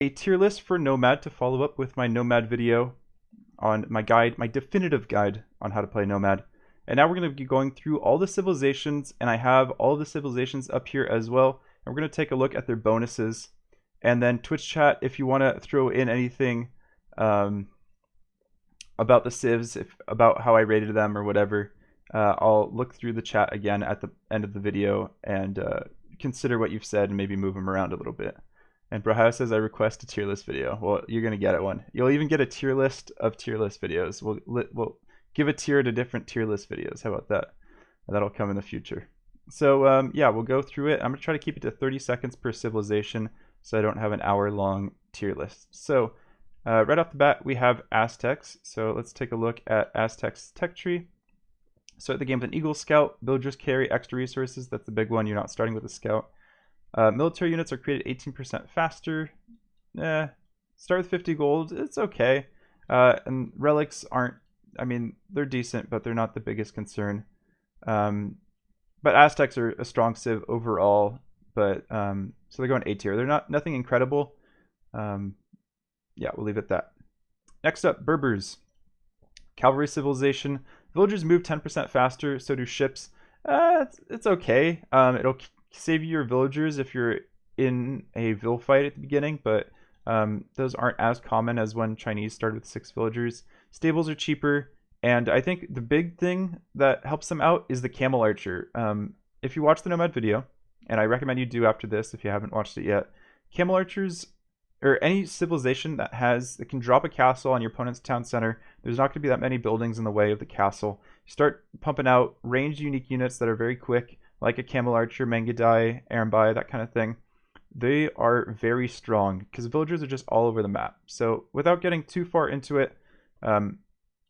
a tier list for Nomad to follow up with my Nomad video on my guide, my definitive guide on how to play Nomad. And now we're going to be going through all the civilizations, and I have all the civilizations up here as well. And we're going to take a look at their bonuses. And then Twitch chat, if you want to throw in anything about the civs, about how I rated them or whatever, I'll look through the chat again at the end of the video and consider what you've said and maybe move them around a little bit. And Brahao says, I request a tier list video. Well, you're going to get it one. You'll even get a tier list of tier list videos. We'll give a tier to different tier list videos. How about that? That'll come in the future. So yeah, we'll go through it. I'm going to try to keep it to 30 seconds per civilization so I don't have an hour-long tier list. So right off the bat, we have Aztecs. So let's take a look at Aztecs tech tree. Start the game with an Eagle Scout. Villagers carry extra resources. That's the big one. You're not starting with a Scout. Military units are created 18% faster. Start with 50 gold. It's okay. And relics aren't, I mean, they're decent, but they're not the biggest concern. But Aztecs are a strong civ overall. But so they're going A tier. They're nothing incredible. Yeah, we'll leave it at that. Next up, Berbers. Cavalry civilization. Villagers move 10% faster, so do ships. It's okay. It'll save you your villagers if you're in a Vill fight at the beginning, but those aren't as common as when Chinese started with 6 villagers. Stables are cheaper, and I think the big thing that helps them out is the Camel Archer. If you watch the Nomad video, and I recommend you do after this if you haven't watched it yet, Camel Archers, or any civilization that can drop a castle on your opponent's town center, there's not going to be that many buildings in the way of the castle. You start pumping out ranged unique units that are very quick, like a Camel Archer, Mangudai, Arambai, that kind of thing. They are very strong because villagers are just all over the map. So without getting too far into it,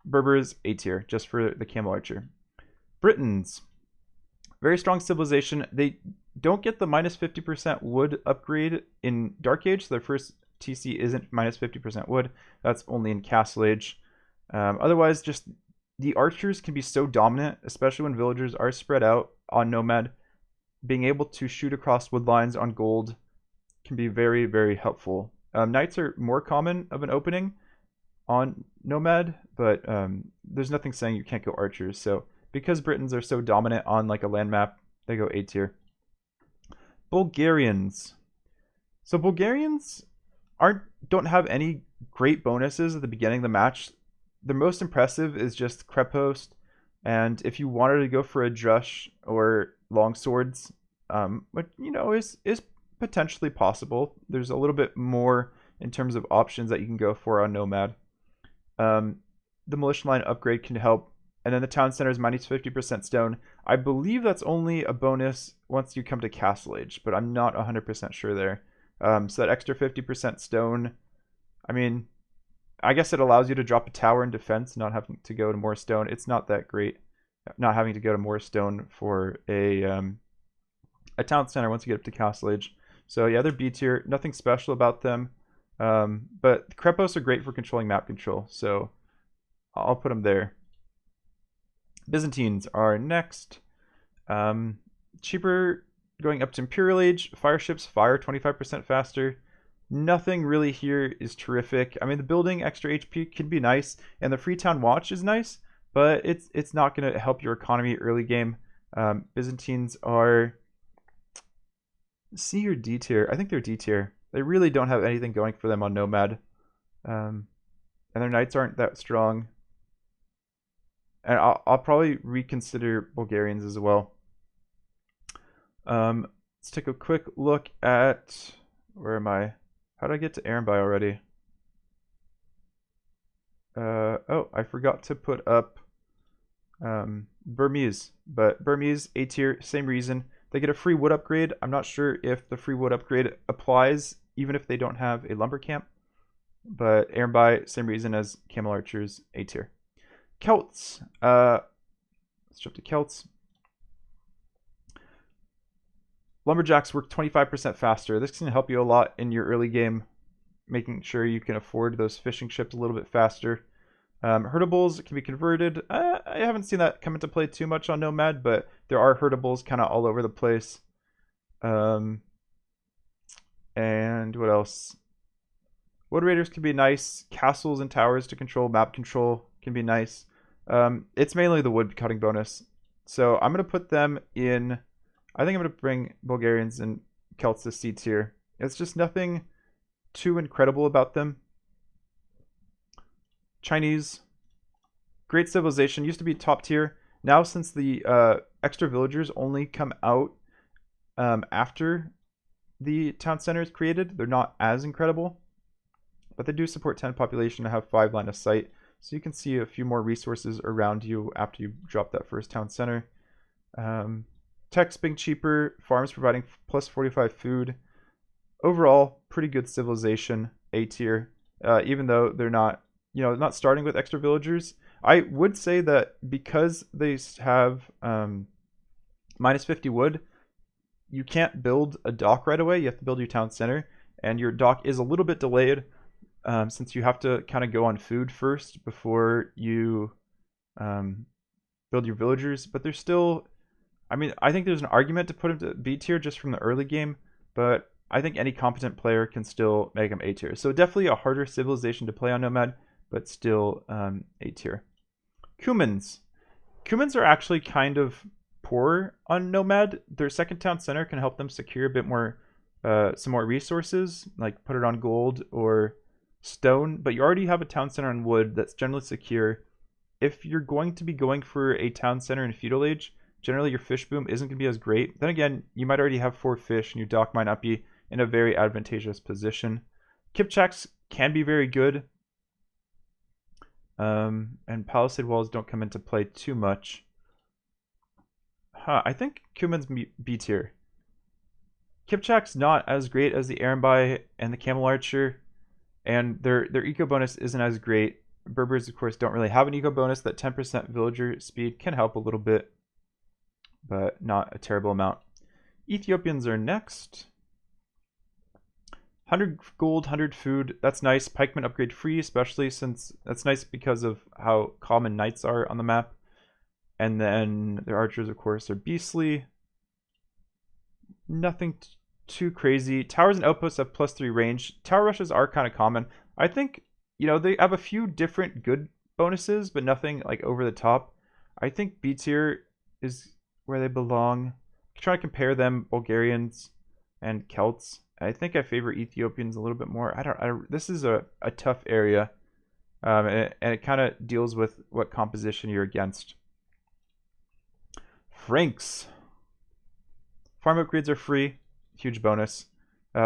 Berbers A tier just for the Camel Archer. Britons, very strong civilization. They don't get the minus 50% wood upgrade in Dark Age. So their first TC isn't minus 50% wood. That's only in Castle Age. Otherwise, just the archers can be so dominant, especially when villagers are spread out on Nomad. Being able to shoot across wood lines on gold can be very, very helpful. Knights are more common of an opening on Nomad, but there's nothing saying you can't go archers. So because Britons are so dominant on like a land map, they go A tier. Bulgarians. So Bulgarians don't have any great bonuses at the beginning of the match. The most impressive is just Krepost, and if you wanted to go for a Drush or long swords, but you know is potentially possible. There's a little bit more in terms of options that you can go for on Nomad. The militia line upgrade can help, and then the town center is minus 50% stone. I believe that's only a bonus once you come to Castle Age, but I'm not 100% sure there. So that extra 50% stone, I mean, I guess it allows you to drop a tower in defense, not having to go to more stone. It's not that great, not having to go to more stone for a town center once you get up to Castle Age. So yeah, they're B tier. Nothing special about them. But Krepos are great for controlling map control, so I'll put them there. Byzantines are next. Cheaper going up to Imperial Age. Fire ships fire 25% faster. Nothing really here is terrific. I mean, the building extra HP can be nice, and the Freetown Watch is nice, but it's not going to help your economy early game. Byzantines are C or D tier. I think they're D tier. They really don't have anything going for them on Nomad. And their knights aren't that strong. And I'll probably reconsider Bulgarians as well. Let's take a quick look at, where am I? How did I get to Arambai already? Oh, I forgot to put up Burmese. But Burmese, A tier, same reason. They get a free wood upgrade. I'm not sure if the free wood upgrade applies even if they don't have a lumber camp. But Arambai, same reason as Camel Archers, A tier. Celts. Let's jump to Celts. Lumberjacks work 25% faster. This can help you a lot in your early game, making sure you can afford those fishing ships a little bit faster. Herdables can be converted. I haven't seen that come into play too much on Nomad, but there are herdables kind of all over the place. And what else? Wood raiders can be nice. Castles and towers to control, map control can be nice. It's mainly the wood cutting bonus. So I'm going to put them in, I think I'm going to bring Bulgarians and Celts to C tier. It's just nothing too incredible about them. Chinese, great civilization, used to be top tier. Now since the extra villagers only come out after the town center is created, they're not as incredible. But they do support 10 population and have 5 line of sight. So you can see a few more resources around you after you drop that first town center. Tech's being cheaper, farms providing plus 45 food. Overall, pretty good civilization, A tier. Even though they're not, not starting with extra villagers. I would say that because they have minus 50 wood, you can't build a dock right away. You have to build your town center, and your dock is a little bit delayed since you have to kind of go on food first before you build your villagers. But there's still, I think there's an argument to put them to B tier just from the early game, but I think any competent player can still make them A tier. So definitely a harder civilization to play on Nomad, but still A tier. Cumans. Cumans are actually kind of poor on Nomad. Their second town center can help them secure a bit more, some more resources, like put it on gold or stone, but you already have a town center on wood that's generally secure. If you're going to be going for a town center in feudal age, generally your fish boom isn't going to be as great. Then again, you might already have 4 fish and your dock might not be in a very advantageous position. Kipchaks can be very good. And palisade walls don't come into play too much. I think Cuman's B tier. Kipchak's not as great as the Arambai and the Camel Archer, and their eco bonus isn't as great. Berbers, of course, don't really have an eco bonus. That 10% villager speed can help a little bit, but not a terrible amount. Ethiopians are next. 100 gold, 100 food. That's nice. Pikemen upgrade free, especially since that's nice because of how common knights are on the map. And then their archers, of course, are beastly. Nothing too crazy. Towers and outposts have +3 range. Tower rushes are kind of common. I think, they have a few different good bonuses, but nothing like over the top. I think B tier is where they belong. Try to compare them, Bulgarians and Celts. I think I favor Ethiopians a little bit more. This is a tough area, and it kind of deals with what composition you're against. Franks. Farm upgrades are free, huge bonus.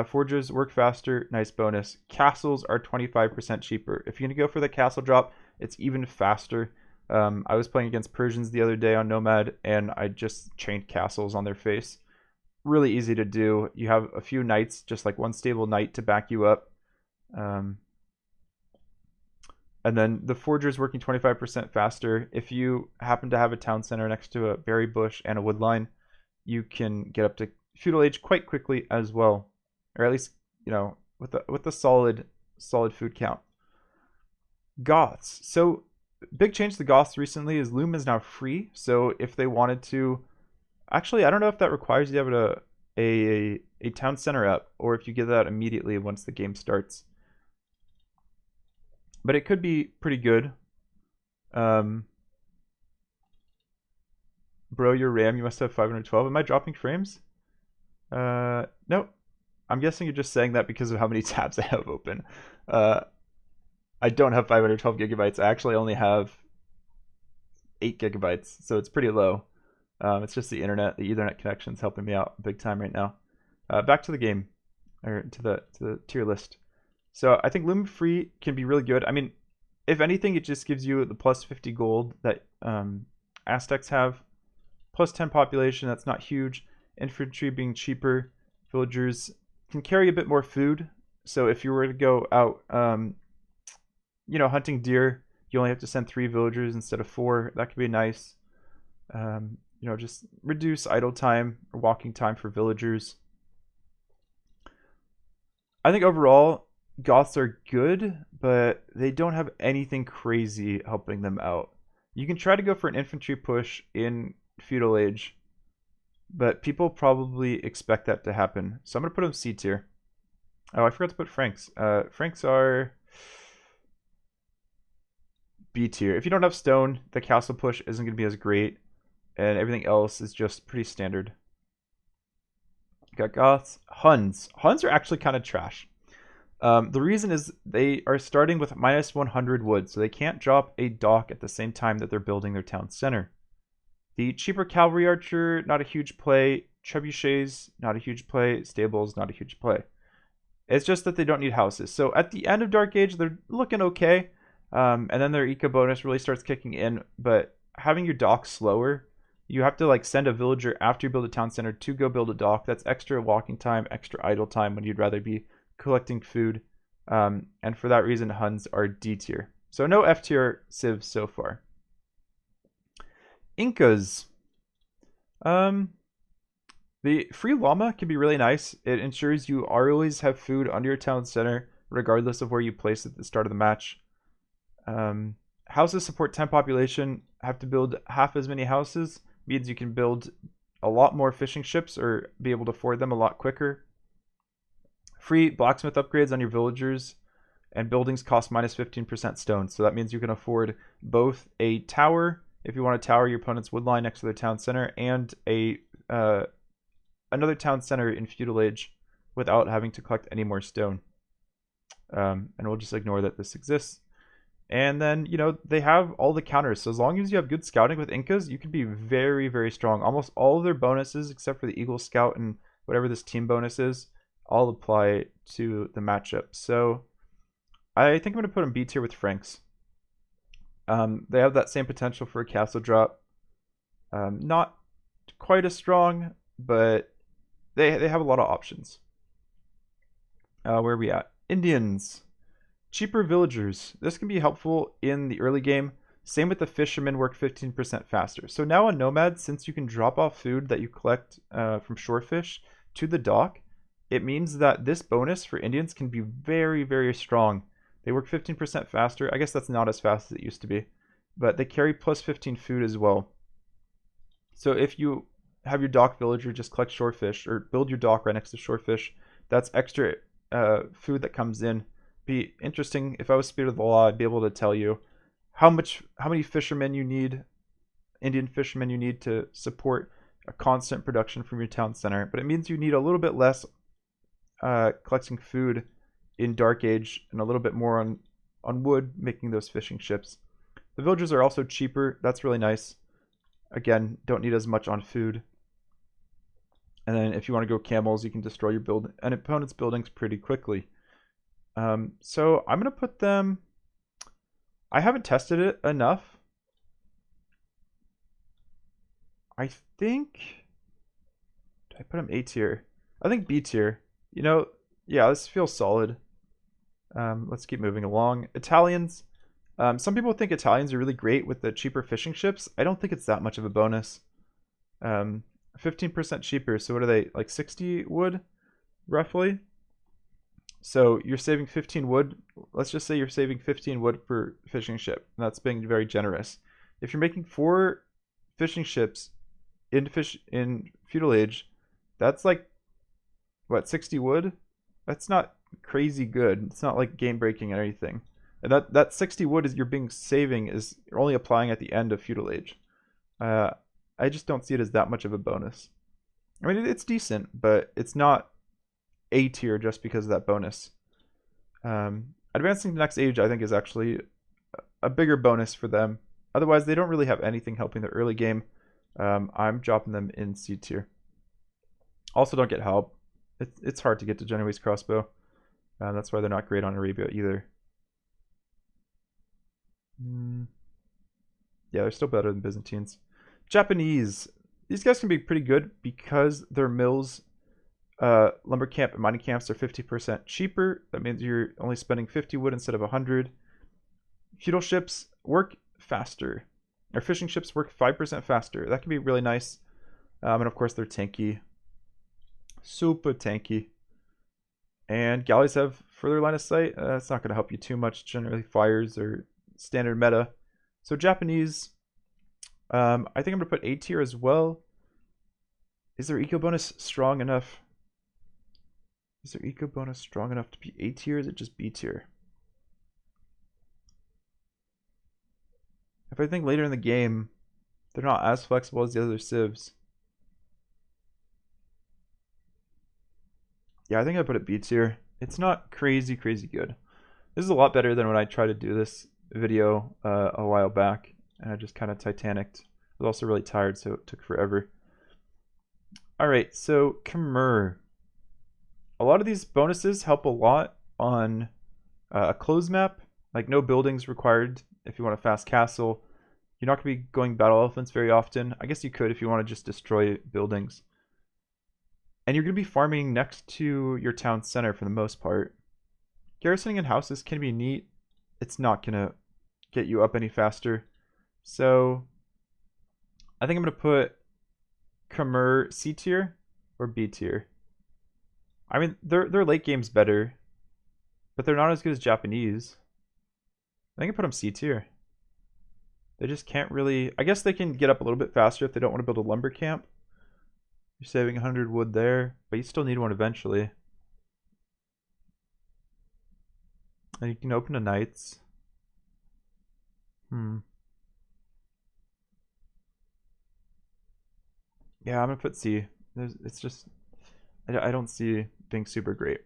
Forges work faster, nice bonus. Castles are 25% cheaper. If you're going to go for the castle drop, it's even faster. I was playing against Persians the other day on Nomad, and I just chained castles on their face. Really easy to do. You have a few knights, just like one stable knight to back you up. And then the forger's working 25% faster. If you happen to have a town center next to a berry bush and a wood line, you can get up to feudal age quite quickly as well. Or at least, with a solid food count. Goths. So big change to the Goths recently is Loom is now free. So if they wanted to, actually, I don't know if that requires you to have a town center up, or if you get that immediately once the game starts. But it could be pretty good. Bro, your RAM, you must have 512. Am I dropping frames? Nope. I'm guessing you're just saying that because of how many tabs I have open. I don't have 512 gigabytes. I actually only have 8 gigabytes, so it's pretty low. It's just the Ethernet connection's helping me out big time right now. Back to the game, or to the tier list. So I think Loom free can be really good. If anything, it just gives you the +50 gold that Aztecs have. +10 population, that's not huge. Infantry being cheaper. Villagers can carry a bit more food. So if you were to go out, hunting deer, you only have to send 3 villagers instead of 4. That could be nice. Just reduce idle time or walking time for villagers. I think overall, Goths are good, but they don't have anything crazy helping them out. You can try to go for an infantry push in feudal age, but people probably expect that to happen. So I'm going to put them C tier. Oh, I forgot to put Franks. Franks are B tier. If you don't have stone, the castle push isn't going to be as great, and everything else is just pretty standard. Got Goths. Huns. Huns are actually kind of trash. The reason is they are starting with minus 100 wood, so they can't drop a dock at the same time that they're building their town center. The cheaper cavalry archer, not a huge play. Trebuchets, not a huge play. Stables, not a huge play. It's just that they don't need houses. So at the end of Dark Age, they're looking okay. And then their eco bonus really starts kicking in. But having your dock slower, you have to like send a villager after you build a town center to go build a dock. That's extra walking time, extra idle time when you'd rather be collecting food. And for that reason, Huns are D tier. So no F tier civs so far. Incas. The free llama can be really nice. It ensures you always have food under your town center, regardless of where you place it at the start of the match. Houses support 10 population. Have to build half as many houses. Means you can build a lot more fishing ships or be able to afford them a lot quicker. Free blacksmith upgrades on your villagers. And buildings cost minus 15% stone. So that means you can afford both a tower, if you want to tower your opponent's wood line next to their town center, and a another town center in feudal age without having to collect any more stone. And we'll just ignore that this exists. And then, you know, they have all the counters. So as long as you have good scouting with Incas, you can be very, very strong. Almost all of their bonuses, except for the Eagle Scout and whatever this team bonus is, all apply to the matchup. So I think I'm going to put them B tier with Franks. They have that same potential for a castle drop. Not quite as strong, but they have a lot of options. Where are we at? Indians. Cheaper villagers. This can be helpful in the early game. Same with the fishermen, work 15% faster. So now on Nomad, since you can drop off food that you collect from shorefish to the dock, it means that this bonus for Indians can be very, very strong. They work 15% faster. I guess that's not as fast as it used to be, but they carry plus 15 food as well. So if you have your dock villager just collect shorefish or build your dock right next to shorefish, that's extra food that comes in. Be interesting if I was Spirit of the Law, I'd be able to tell you how many fishermen you need, Indian fishermen you need to support a constant production from your town center. But it means you need a little bit less collecting food in Dark Age and a little bit more on wood, making those fishing ships. The villagers are also cheaper. That's really nice. Again, don't need as much on food. And then if you want to go camels, you can destroy your an opponent's buildings pretty quickly. So I'm going to put them... I haven't tested it enough. I think... Did I put them A tier? I think B tier. You know, yeah, this feels solid. Let's keep moving along. Italians. Some people think Italians are really great with the cheaper fishing ships. I don't think it's that much of a bonus. 15% cheaper. So what are they, like 60 wood, roughly? So you're saving 15 wood. Let's just say you're saving 15 wood per fishing ship. That's being very generous. If you're making 4 fishing ships in feudal age, that's like, what, 60 wood? That's not crazy good. It's not like game breaking or anything. And that 60 wood is you're only applying at the end of feudal age. I just don't see it as that much of a bonus. I mean, it's decent, but it's not A tier just because of that bonus. Advancing to the next age, I think, is actually a bigger bonus for them. Otherwise, they don't really have anything helping the early game. I'm dropping them in C tier. Also, don't get help. It's hard to get to Genoese crossbow. That's why they're not great on Arabia either. Yeah, they're still better than Byzantines. Japanese. These guys can be pretty good because their mills, lumber camp and mining camps are 50% cheaper. That means you're only spending 50 wood instead of 100. Feudal ships work faster. Or fishing ships work 5% faster. That can be really nice. And of course, they're tanky. Super tanky. And galleys have further line of sight. It's not going to help you too much. Generally, fires are standard meta. So Japanese, I think I'm going to put A tier as well. Is their eco bonus strong enough? Is their eco bonus strong enough to be A tier, or is it just B tier? If I think later in the game, they're not as flexible as the other civs. Yeah, I think I put it B tier. It's not crazy good. This is a lot better than when I tried to do this video a while back, and I just kind of Titanicked. I was also really tired, so it took forever. Alright, so Khmer. A lot of these bonuses help a lot on a closed map, like no buildings required if you want a fast castle. You're not going to be going battle elephants very often. I guess you could if you want to just destroy buildings. And you're going to be farming next to your town center for the most part. Garrisoning in houses can be neat. It's not going to get you up any faster. So I think I'm going to put Khmer C tier or B tier. I mean, their late game's better, but they're not as good as Japanese. I think I put them C tier. They just can't really... I guess they can get up a little bit faster if they don't want to build a lumber camp. You're saving 100 wood there, but you still need one eventually. And you can open to knights. Yeah, I'm gonna put C. It's just... I don't see being super great.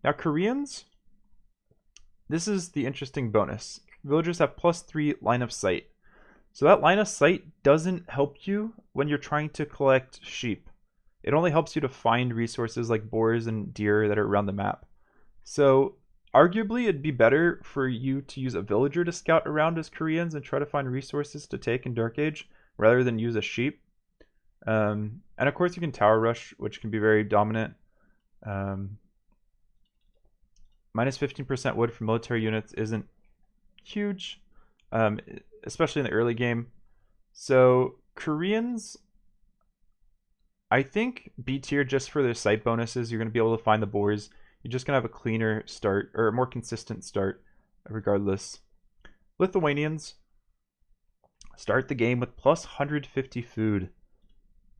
Now, Koreans... This is the interesting bonus. Villagers have +3 line of sight. So that line of sight doesn't help you when you're trying to collect sheep. It only helps you to find resources like boars and deer that are around the map. So arguably it'd be better for you to use a villager to scout around as Koreans and try to find resources to take in Dark Age rather than use a sheep. And of course you can tower rush, which can be very dominant. Minus 15% wood for military units isn't huge, especially in the early game. So Koreans, I think B tier just for their site bonuses. You're going to be able to find the boars. You're just going to have a cleaner start or a more consistent start regardless. Lithuanians start the game with plus 150 food.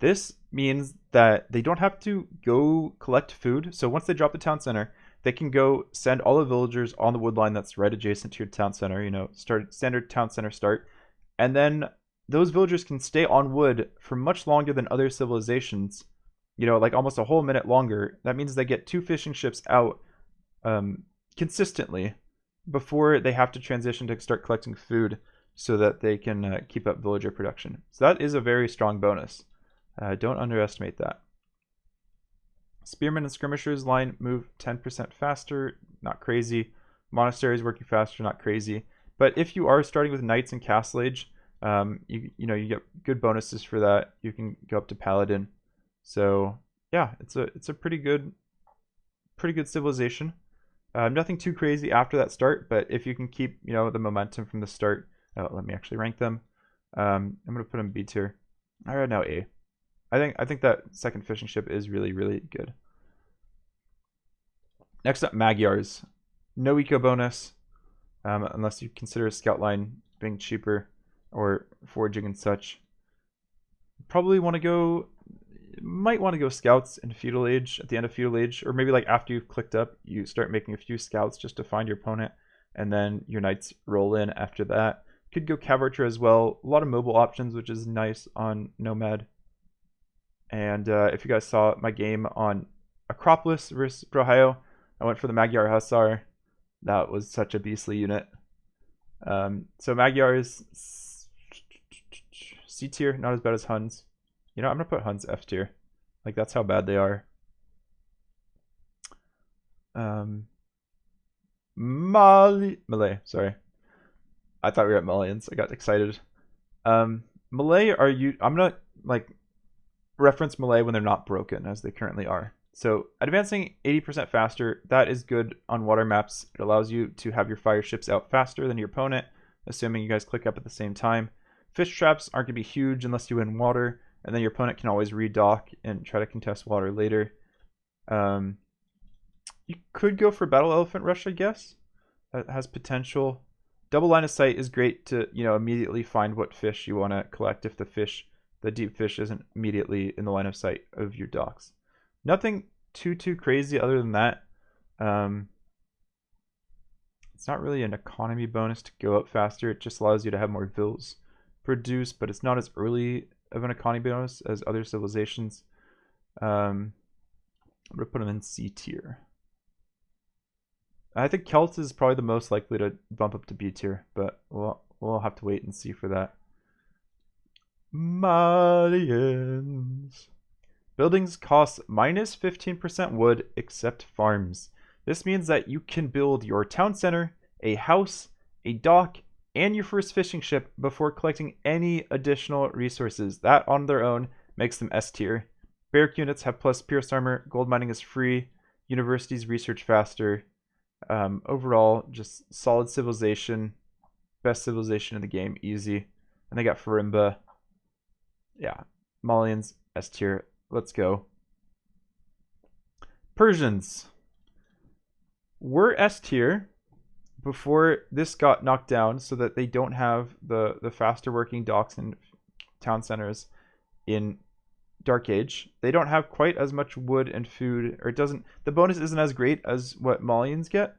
This means that they don't have to go collect food. So once they drop the town center, they can go send all the villagers on the wood line that's right adjacent to your town center, you know, start standard town center start. And then those villagers can stay on wood for much longer than other civilizations, you know, like almost a whole minute longer. That means they get 2 fishing ships out consistently before they have to transition to start collecting food so that they can keep up villager production. So that is a very strong bonus. Don't underestimate that. Spearmen and skirmishers line move 10% faster, not crazy. Monasteries working faster, not crazy. But if you are starting with knights and castle age, you get good bonuses for that. You can go up to paladin. So yeah, it's a pretty good civilization. Nothing too crazy after that start, but if you can keep the momentum from the start, let me actually rank them. I'm gonna put them B tier. All right, now A. I think that second fishing ship is really good. Next up, Magyars. No eco bonus, unless you consider a scout line being cheaper or foraging and such. Probably might want to go scouts in feudal age, at the end of feudal age, or maybe like after you've clicked up, you start making a few scouts just to find your opponent, and then your knights roll in after that. Could go cav archer as well. A lot of mobile options, which is nice on Nomad. And if you guys saw my game on Acropolis versus Brohio, I went for the Magyar Hussar. That was such a beastly unit. So Magyars C tier, not as bad as Huns. I'm gonna put Huns F tier. Like, that's how bad they are. Malay, sorry. I thought we were at Malians. I got excited. Malay are you? I'm gonna reference Malay when they're not broken, as they currently are. So advancing 80% faster, that is good on water maps. It allows you to have your fire ships out faster than your opponent, assuming you guys click up at the same time. Fish traps aren't going to be huge unless you win water, and then your opponent can always redock and try to contest water later. You could go for Battle Elephant Rush, I guess. That has potential. Double line of sight is great to immediately find what fish you want to collect if the deep fish isn't immediately in the line of sight of your docks. Nothing too crazy other than that. It's not really an economy bonus to go up faster. It just allows you to have more vills produced, but it's not as early of an economy bonus as other civilizations. I'm gonna put them in C tier. I think Celt is probably the most likely to bump up to B tier, but we'll have to wait and see for that. Malians. Buildings cost minus 15% wood except farms. This means that you can build your town center, a house, a dock, and your first fishing ship before collecting any additional resources. That on their own makes them S tier. Barrack units have plus pierce armor, gold mining is free, universities research faster. Overall, just solid civilization, best civilization in the game, easy. And they got Farimba. Yeah, Malians, S tier. Let's go. Persians were S tier before this got knocked down, so that they don't have the faster working docks and town centers in Dark Age. They don't have quite as much wood and food, or it doesn't. The bonus isn't as great as what Malians get,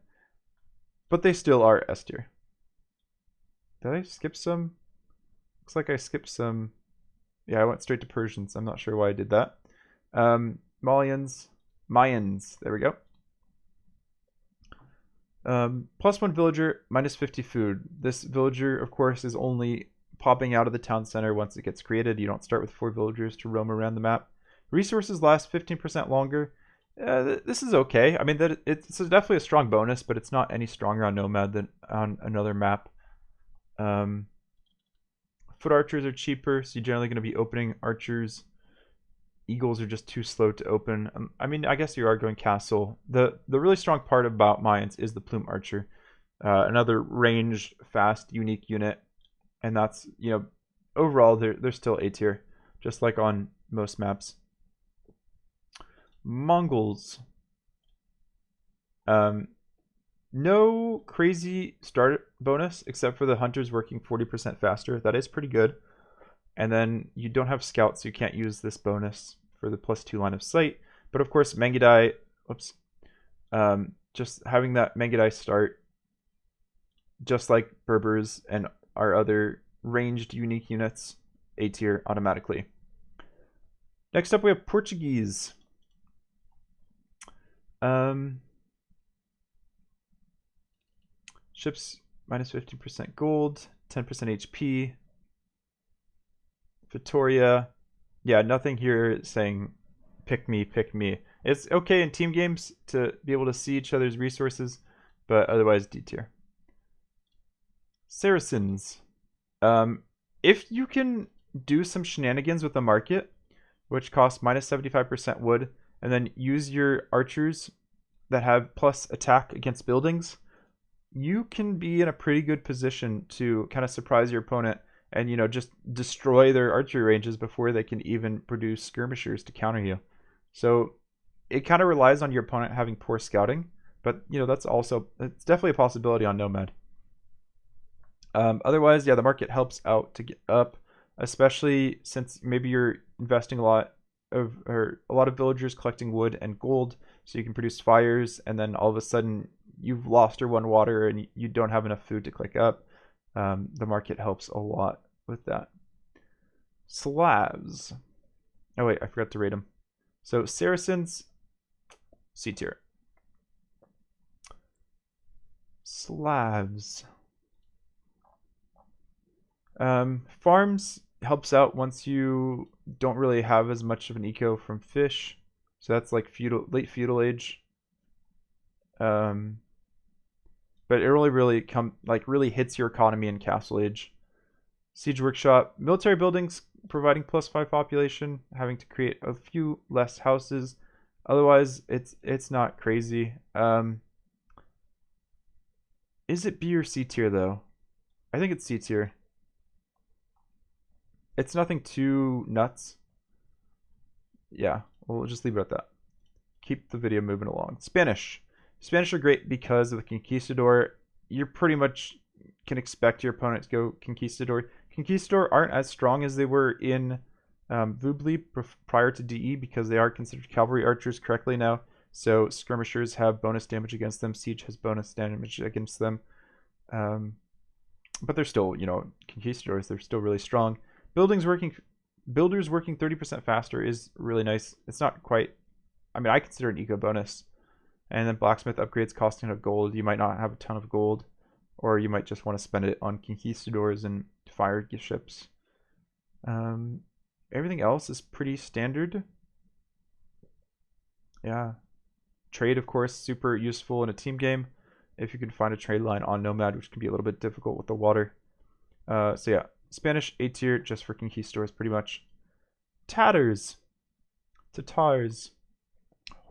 but they still are S tier. Did I skip some? Looks like I skipped some. Yeah, I went straight to Persians. I'm not sure why I did that. Mayans. There we go. Plus 1 villager, minus 50 food. This villager, of course, is only popping out of the town center once it gets created. You don't start with 4 villagers to roam around the map. Resources last 15% longer. This is okay. I mean, it's definitely a strong bonus, but it's not any stronger on Nomad than on another map. Foot archers are cheaper, so you're generally going to be opening archers. Eagles are just too slow to open. I mean, I guess you are going castle. The really strong part about Mayans is the plume archer. Another range, fast, unique unit. And that's, you know, overall, they're still A tier, just like on most maps. Mongols. No crazy start bonus except for the hunters working 40% faster. That is pretty good. And then you don't have scouts, so you can't use this bonus for the +2 line of sight. But of course, Mangudai, just having that Mangudai start, just like Berbers and our other ranged unique units, A tier automatically. Next up, we have Portuguese. Ships minus 15% gold, 10% HP. Victoria, yeah, nothing here saying pick me, pick me. It's okay in team games to be able to see each other's resources, but otherwise D tier. Saracens. If you can do some shenanigans with the market, which costs minus 75% wood, and then use your archers that have plus attack against buildings, you can be in a pretty good position to kind of surprise your opponent and, you know, just destroy their archery ranges before they can even produce skirmishers to counter you. So it kind of relies on your opponent having poor scouting, but, you know, it's definitely a possibility on Nomad. Otherwise, yeah, the market helps out to get up, especially since maybe you're investing a lot of villagers collecting wood and gold, so you can produce fires, and then all of a sudden you've lost or won water and you don't have enough food to click up. The market helps a lot with that. Slavs. Oh wait, I forgot to rate them. So Saracens, C tier. Slavs. Farms helps out once you don't really have as much of an eco from fish. So that's like late feudal age. But it really hits your economy in Castle Age. Siege Workshop, military buildings providing +5 population, having to create a few less houses. Otherwise, it's not crazy. Is it B or C tier though? I think it's C tier. It's nothing too nuts. Yeah, we'll just leave it at that. Keep the video moving along. Spanish. Spanish are great because of the Conquistador. You pretty much can expect your opponent to go Conquistador. Conquistador aren't as strong as they were in Vubli prior to DE because they are considered cavalry archers correctly now. So skirmishers have bonus damage against them. Siege has bonus damage against them. But they're still, conquistadors. They're still really strong. Builders working 30% faster is really nice. It's not quite. I mean, I consider it an eco bonus. And then blacksmith upgrades costing a gold. You might not have a ton of gold, or you might just want to spend it on conquistadors and fire ships. Everything else is pretty standard. Yeah. Trade, of course, super useful in a team game if you can find a trade line on Nomad, which can be a little bit difficult with the water. So yeah, Spanish A tier just for conquistadors pretty much. Tatars. Tatars.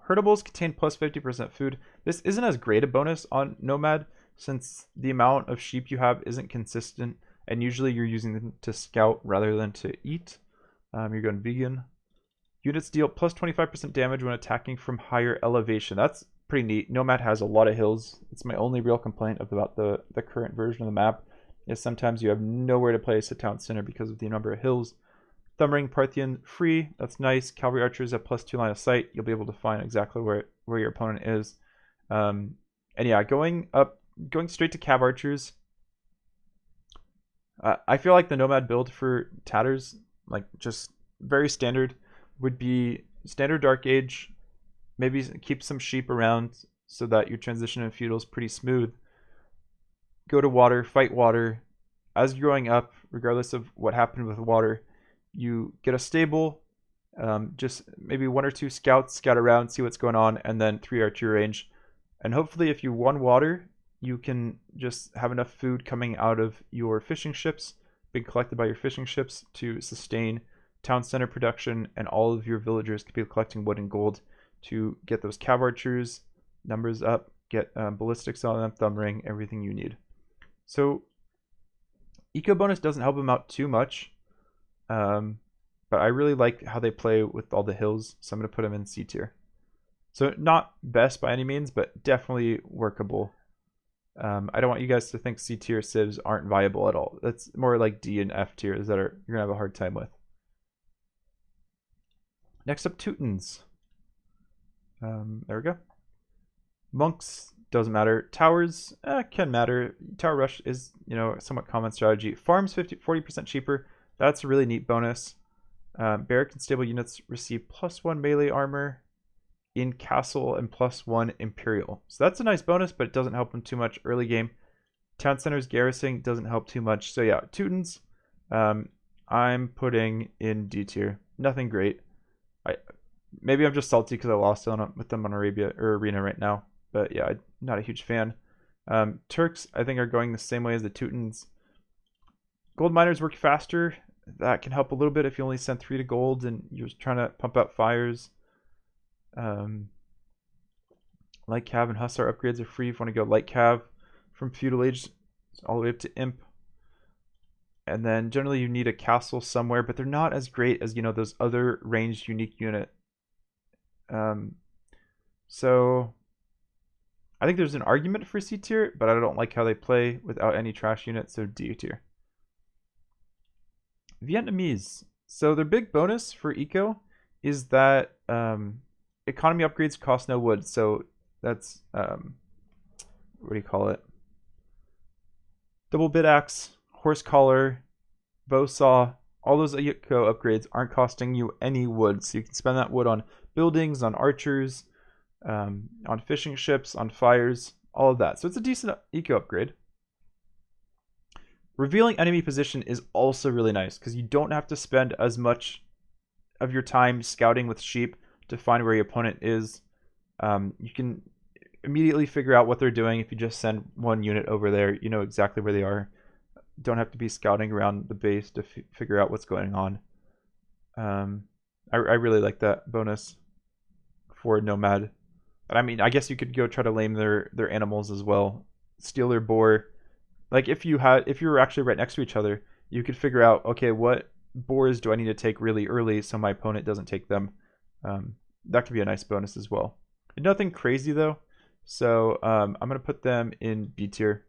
Herdables contain plus 50% food. This isn't as great a bonus on Nomad since the amount of sheep you have isn't consistent, and usually you're using them to scout rather than to eat. You're going vegan. Units deal plus 25% damage when attacking from higher elevation. That's pretty neat. Nomad has a lot of hills. It's my only real complaint about the current version of the map is sometimes you have nowhere to place a town center because of the number of hills. Thumbring Parthian free. That's nice. Cavalry archers at plus 2 line of sight. You'll be able to find exactly where your opponent is. And yeah, going straight to cav archers. I feel like the Nomad build for Tatars, like just very standard, would be standard Dark Age. Maybe keep some sheep around so that your transition in feudal is pretty smooth. Go to water, fight water. As you're growing up, regardless of what happened with water, you get a stable, just maybe 1 or 2 scouts, scout around, see what's going on, and then 3 archer range. And hopefully if you won water, you can just have enough food coming out of your fishing ships, being collected by your fishing ships to sustain town center production, and all of your villagers could be collecting wood and gold to get those cav archers numbers up, get ballistics on them, thumb ring, everything you need. So eco bonus doesn't help them out too much, but I really like how they play with all the hills, so I'm going to put them in C tier. So not best by any means, but definitely workable. I don't want you guys to think C tier civs aren't viable at all. That's more like D and F tiers that you're going to have a hard time with. Next up, Teutons. There we go. Monks doesn't matter. Towers can matter. Tower rush is a somewhat common strategy. Farms 40% cheaper. That's a really neat bonus. Barrack and stable units receive +1 melee armor in castle and +1 imperial. So that's a nice bonus, but it doesn't help them too much early game. Town centers garrisoning doesn't help too much. So yeah, Teutons, I'm putting in D tier. Nothing great. Maybe I'm just salty because I lost with them on Arabia or Arena right now. But yeah, I'm not a huge fan. Turks, I think, are going the same way as the Teutons. Gold miners work faster. That can help a little bit if you only send 3 to gold and you're just trying to pump out fires. Light cav and hussar upgrades are free if you want to go light cav from feudal age all the way up to imp. And then generally you need a castle somewhere, but they're not as great as those other ranged unique unit. So I think there's an argument for C tier, but I don't like how they play without any trash units, so D tier. Vietnamese. So their big bonus for eco is that economy upgrades cost no wood. So that's what do you call it? Double bit axe, horse collar, bow saw. All those eco upgrades aren't costing you any wood, so you can spend that wood on buildings, on archers, on fishing ships, on fires, all of that. So it's a decent eco upgrade. Revealing enemy position is also really nice because you don't have to spend as much of your time scouting with sheep to find where your opponent is. You can immediately figure out what they're doing if you just send 1 unit over there. You know exactly where they are. Don't have to be scouting around the base to figure out what's going on. I really like that bonus for Nomad. And I mean, I guess you could go try to lame their animals as well. Steal their boar. Like if you were actually right next to each other, you could figure out, okay, what boars do I need to take really early so my opponent doesn't take them. That could be a nice bonus as well. Nothing crazy though, so I'm gonna put them in B tier.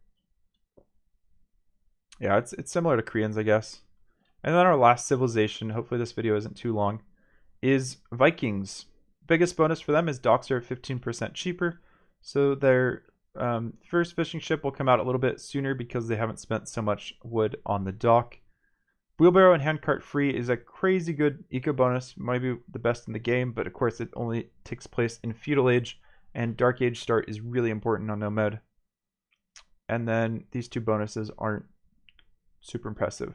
Yeah, it's similar to Koreans, I guess. And then our last civilization, hopefully this video isn't too long, is Vikings. biggest bonus for them is docks are 15% cheaper. So their first fishing ship will come out a little bit sooner because they haven't spent so much wood on the dock. Wheelbarrow and handcart free is a crazy good eco bonus, maybe the best in the game, but of course it only takes place in Feudal Age, and Dark Age start is really important on Nomad. And then these two bonuses aren't super impressive.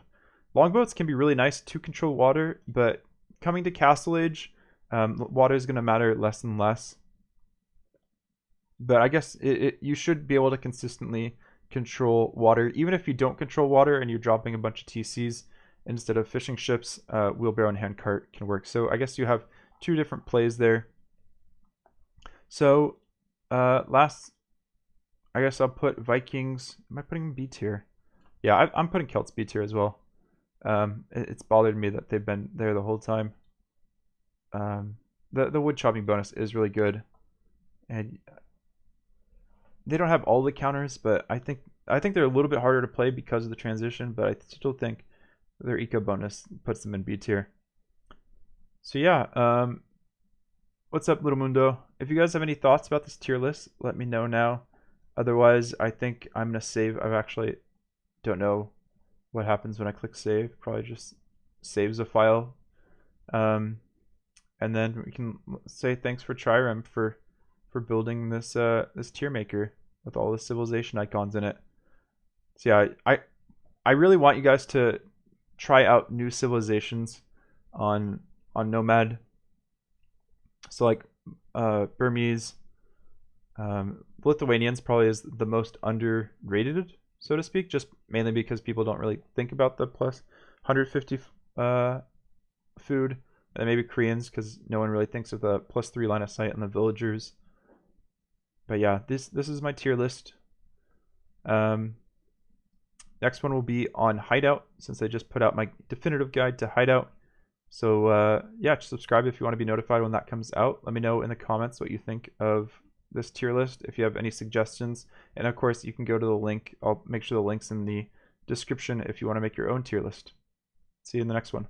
Longboats can be really nice to control water, but coming to Castle Age, water is going to matter less and less. But I guess you should be able to consistently control water, even if you don't control water and you're dropping a bunch of TCs instead of fishing ships. Wheelbarrow and handcart can work. So I guess you have two different plays there. So last, I guess I'll put Vikings. Am I putting B tier? Yeah, I'm putting Celts B tier as well. It's bothered me that they've been there the whole time. The wood chopping bonus is really good, and they don't have all the counters, but I think they're a little bit harder to play because of the transition. But I still think their eco bonus puts them in B tier. So yeah, what's up, Little Mundo? If you guys have any thoughts about this tier list, let me know now. Otherwise, I think I'm gonna save. I actually don't know what happens when I click save. Probably just saves a file. And then we can say thanks for Trirem for building this this tier maker with all the civilization icons in it. So yeah, I really want you guys to try out new civilizations on Nomad. So like Burmese, Lithuanians probably is the most underrated, so to speak, just mainly because people don't really think about the plus 150 food. And maybe Koreans, because no one really thinks of the +3 line of sight on the villagers. But yeah, this is my tier list. Next one will be on Hideout, since I just put out my definitive guide to Hideout. So yeah, just subscribe if you want to be notified when that comes out. Let me know in the comments what you think of this tier list, if you have any suggestions. And of course, you can go to the link. I'll make sure the link's in the description if you want to make your own tier list. See you in the next one.